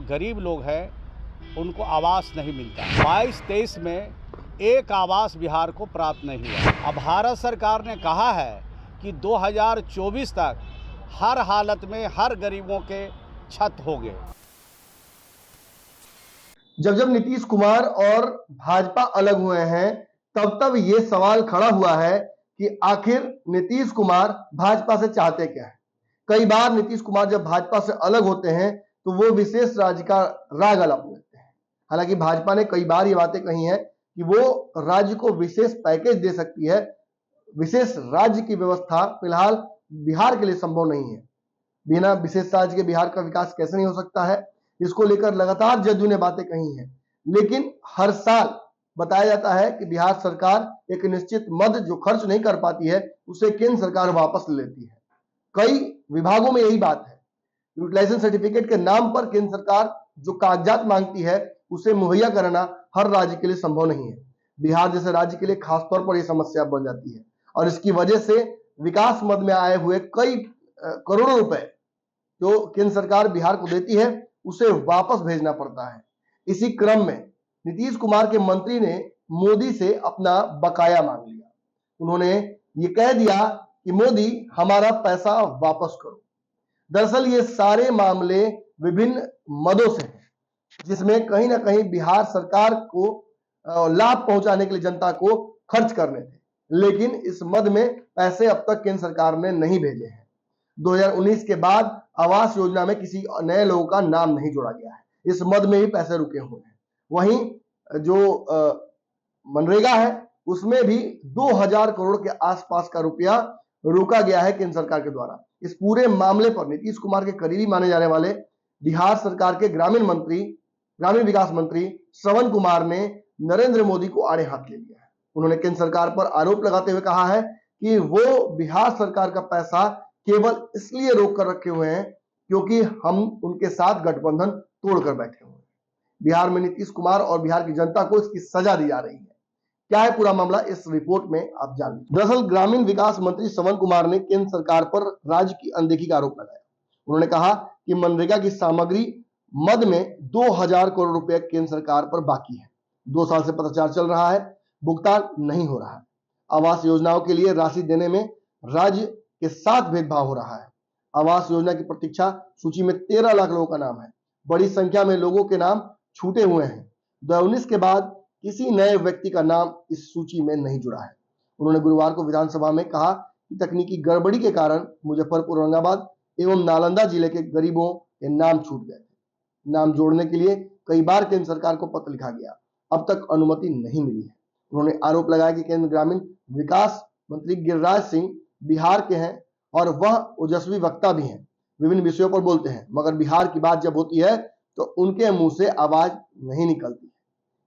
गरीब लोग हैं उनको आवास नहीं मिलता। 22-23 में एक आवास बिहार को प्राप्त नहीं हुआ। अब भारत सरकार ने कहा है कि 2024 तक हर हालत में हर गरीबों के छत होंगे। जब जब नीतीश कुमार और भाजपा अलग हुए हैं तब ये सवाल खड़ा हुआ है कि आखिर नीतीश कुमार भाजपा से चाहते क्या है। कई बार नीतीश कुमार जब भाजपा से अलग होते हैं तो वो विशेष राज्य का राग अलग लेते हैं। हालांकि भाजपा ने कई बार ये बातें कही हैं कि वो राज्य को विशेष पैकेज दे सकती है। विशेष राज्य की व्यवस्था फिलहाल बिहार के लिए संभव नहीं है। बिना विशेष राज्य के बिहार का विकास कैसे नहीं हो सकता है, इसको लेकर लगातार जदयू ने बातें कही हैं। लेकिन हर साल बताया जाता है कि बिहार सरकार एक निश्चित मद जो खर्च नहीं कर पाती है उसे केंद्र सरकार वापस ले लेती है। कई विभागों में यही बात है। यूटिलाइजेशन सर्टिफिकेट के नाम पर केंद्र सरकार जो कागजात मांगती है उसे मुहैया कराना हर राज्य के लिए संभव नहीं है। बिहार जैसे राज्य के लिए खासतौर पर यह समस्या बन जाती है और इसकी वजह से विकास मद में आए हुए कई करोड़ों रुपए जो केंद्र सरकार बिहार को देती है उसे वापस भेजना पड़ता है। इसी क्रम में नीतीश कुमार के मंत्री ने मोदी से अपना बकाया मांग लिया। उन्होंने ये कह दिया कि मोदी हमारा पैसा वापस करो। दरअसल ये सारे मामले विभिन्न मदों से हैं जिसमें कहीं ना कहीं बिहार सरकार को लाभ पहुंचाने के लिए जनता को खर्च करने थे, लेकिन इस मद में पैसे अब तक केंद्र सरकार ने नहीं भेजे हैं। 2019 के बाद आवास योजना में किसी नए लोगों का नाम नहीं जोड़ा गया है। इस मद में ही पैसे रुके हुए हैं। वहीं जो मनरेगा है उसमें भी 2000 करोड़ के आसपास का रुपया रोका गया है केंद्र सरकार के द्वारा। इस पूरे मामले पर नीतीश कुमार के करीबी माने जाने वाले बिहार सरकार के ग्रामीण विकास मंत्री श्रवण कुमार ने नरेंद्र मोदी को आड़े हाथ ले लिया है। उन्होंने केंद्र सरकार पर आरोप लगाते हुए कहा है कि वो बिहार सरकार का पैसा केवल इसलिए रोक कर रखे हुए हैं क्योंकि हम उनके साथ गठबंधन तोड़कर बैठे हुए हैं। बिहार में नीतीश कुमार और बिहार की जनता को इसकी सजा दी जा रही है। क्या है पूरा मामला, इस रिपोर्ट में आप जान लीजिए। दरअसल ग्रामीण विकास मंत्री श्रवण कुमार ने केंद्र सरकार पर राज्य की अनदेखी का आरोप लगाया। उन्होंने कहा कि मनरेगा की सामग्री मद में 2000 करोड़ रुपए केंद्र सरकार पर बाकी है। 2 साल से पत्राचार चल रहा है, भुगतान नहीं हो रहा है। आवास योजनाओं के लिए राशि देने में राज्य के साथ भेदभाव हो रहा है। आवास योजना की प्रतीक्षा सूची में 13 लाख लोगों का नाम है। बड़ी संख्या में लोगों के नाम छूटे हुए हैं। 2019 के बाद किसी नए व्यक्ति का नाम इस सूची में नहीं जुड़ा है। उन्होंने गुरुवार को विधानसभा में कहा कि तकनीकी गड़बड़ी के कारण मुजफ्फरपुर, औरंगाबाद एवं नालंदा जिले के गरीबों के नाम छूट गए थे। नाम जोड़ने के लिए कई बार केंद्र सरकार को पत्र लिखा गया, अब तक अनुमति नहीं मिली है। उन्होंने आरोप लगाया कि केंद्र ग्रामीण विकास मंत्री गिरिराज सिंह बिहार के हैं और वह ओजस्वी वक्ता भी हैं, विभिन्न विषयों पर बोलते हैं, मगर बिहार की बात जब होती है तो उनके मुंह से आवाज नहीं निकलती है।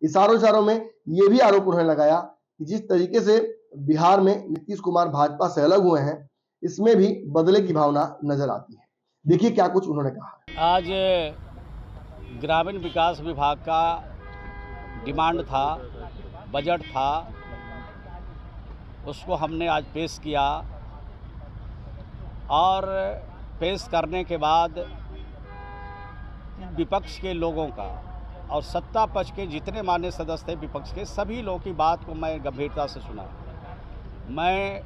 इशारों में यह भी आरोप उन्होंने लगाया कि जिस तरीके से बिहार में नीतीश कुमार भाजपा से अलग हुए हैं इसमें भी बदले की भावना नजर आती है। देखिए क्या कुछ उन्होंने कहा। आज ग्रामीण विकास विभाग का डिमांड था, बजट था, उसको हमने आज पेश किया और पेश करने के बाद विपक्ष के लोगों का और सत्ता पक्ष के जितने मान्य सदस्य थे विपक्ष के, सभी लोगों की बात को मैं गंभीरता से सुना। मैं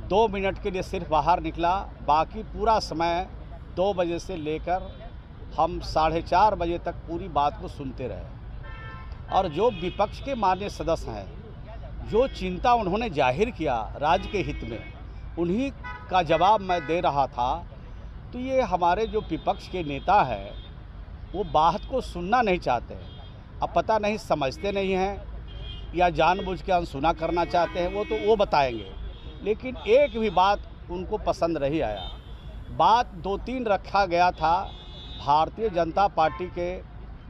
2 मिनट के लिए सिर्फ बाहर निकला, बाकी पूरा समय 2 बजे से लेकर हम 4:30 बजे तक पूरी बात को सुनते रहे। और जो विपक्ष के मान्य सदस्य हैं, जो चिंता उन्होंने जाहिर किया राज्य के हित में, उन्हीं का जवाब मैं दे रहा था। तो ये हमारे जो विपक्ष के नेता हैं वो बात को सुनना नहीं चाहते हैं। अब पता नहीं समझते नहीं हैं या जानबूझ के अनसुना करना चाहते हैं, वो तो वो बताएंगे। लेकिन एक भी बात उनको पसंद नहीं आया। बात 2-3 रखा गया था। भारतीय जनता पार्टी के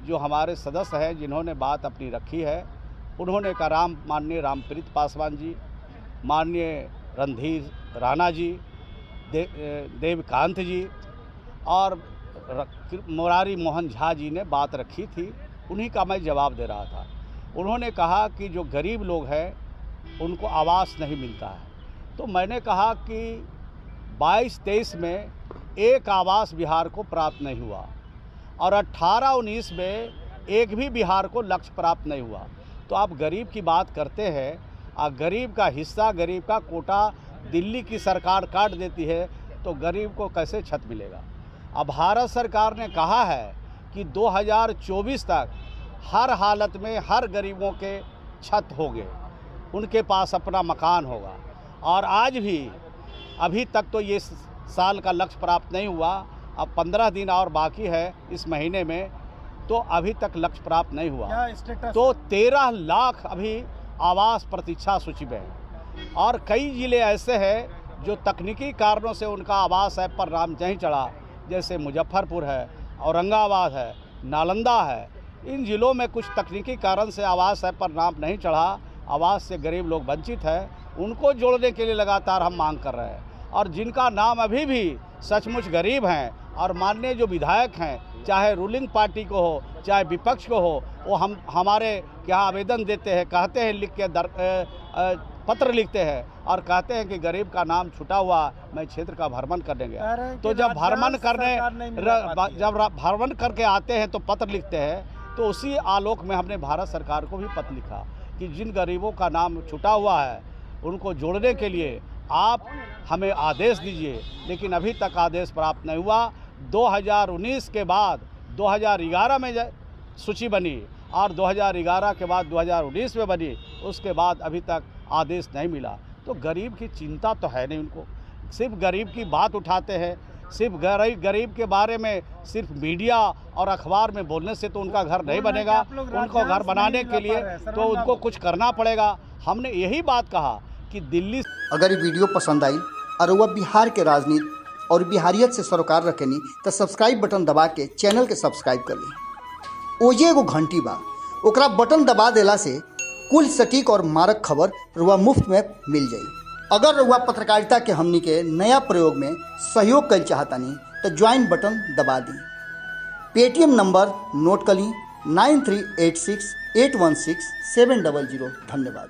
जो हमारे सदस्य हैं जिन्होंने बात अपनी रखी है, उन्होंने कहा माननीय रामप्रीत पासवान जी, माननीय रणधीर राणा जी, देवकांत जी और मुरारी मोहन झा जी ने बात रखी थी। उन्हीं का मैं जवाब दे रहा था। उन्होंने कहा कि जो गरीब लोग हैं उनको आवास नहीं मिलता है। तो मैंने कहा कि 22-23 में एक आवास बिहार को प्राप्त नहीं हुआ। और 18-19 में एक भी बिहार को लक्ष्य प्राप्त नहीं हुआ। तो आप गरीब की बात करते हैं और गरीब का हिस्सा, गरीब का कोटा दिल्ली की सरकार काट देती है, तो गरीब को कैसे छत मिलेगा। अब भारत सरकार ने कहा है कि 2024 तक हर हालत में हर गरीबों के छत होंगे, उनके पास अपना मकान होगा। और आज भी अभी तक तो ये साल का लक्ष्य प्राप्त नहीं हुआ, अब 15 दिन और बाकी है इस महीने में, तो अभी तक लक्ष्य प्राप्त नहीं हुआ। तो 13 लाख अभी आवास प्रतीक्षा सूची में है और कई ज़िले ऐसे हैं जो तकनीकी कारणों से उनका आवास ऐप पर नाम नहीं चढ़ा, जैसे मुजफ्फरपुर है, औरंगाबाद है, नालंदा है। इन ज़िलों में कुछ तकनीकी कारण से आवास ऐप पर नाम नहीं चढ़ा, आवास से गरीब लोग वंचित हैं, उनको जोड़ने के लिए लगातार हम मांग कर रहे हैं। और जिनका नाम अभी भी सचमुच गरीब हैं और माननीय जो विधायक हैं, चाहे रूलिंग पार्टी को हो चाहे विपक्ष को हो, वो हमारे क्या आवेदन देते हैं, कहते हैं, लिख के पत्र लिखते हैं और कहते हैं कि गरीब का नाम छुटा हुआ, मैं क्षेत्र का भ्रमण करने गया। तो जब भ्रमण करके आते हैं तो पत्र लिखते हैं, तो उसी आलोक में हमने भारत सरकार को भी पत्र लिखा कि जिन गरीबों का नाम छुटा हुआ है उनको जोड़ने के लिए आप हमें आदेश दीजिए, लेकिन अभी तक आदेश प्राप्त नहीं हुआ। 2019 के बाद 2011 में सूची बनी और 2011 के बाद 2019 में बनी, उसके बाद अभी तक आदेश नहीं मिला। तो गरीब की चिंता तो है नहीं उनको, सिर्फ गरीब की बात उठाते हैं, सिर्फ गरीब के बारे में सिर्फ मीडिया और अखबार में बोलने से तो उनका घर नहीं बनेगा। उनको घर बनाने के लिए तो उनको कुछ करना पड़ेगा। हमने यही बात कहा कि दिल्ली, अगर ये वीडियो पसंद आई और वह बिहार के राजनीति और बिहारियत से सरोकार रखेनी तो सब्सक्राइब बटन दबा के चैनल के सब्सक्राइब कर ली। ओजे एगो घंटी बा, ओकरा बटन दबा देला से कुल सटीक और मारक खबर रुआ मुफ्त में मिल जाई। अगर रुआ पत्रकारिता के हमनी के नया प्रयोग में सहयोग कर चाहतानी तो ज्वाइन बटन दबा दी। पेटीएम नंबर नोट कर ली 9386816700। धन्यवाद।